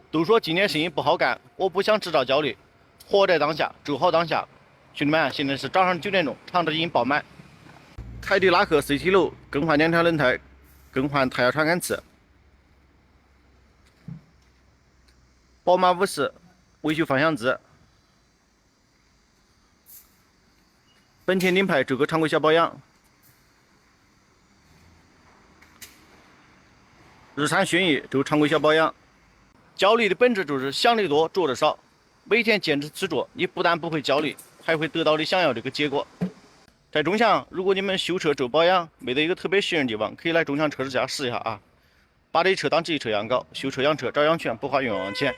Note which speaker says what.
Speaker 1: 都说今年生意不好干，我不想制造焦虑，活在当下，做好当下。兄弟们，现在是早上9点钟，场子已经爆满。凯迪拉克 CT 楼更换2条轮胎，更换胎压传感器。宝马50维修方向机。本田领牌做个常规小保养。日产轩逸都常规小保养。焦虑的本质就是想的多，做的少。每天坚持去做，你不但不会焦虑，还会得到你想要这个结果。在中祥，如果你们修车做保养没得一个特别吸引的地方，可以来中祥车之家试一下啊！把这车当自己车养搞，修车养车找养权，不花冤枉钱。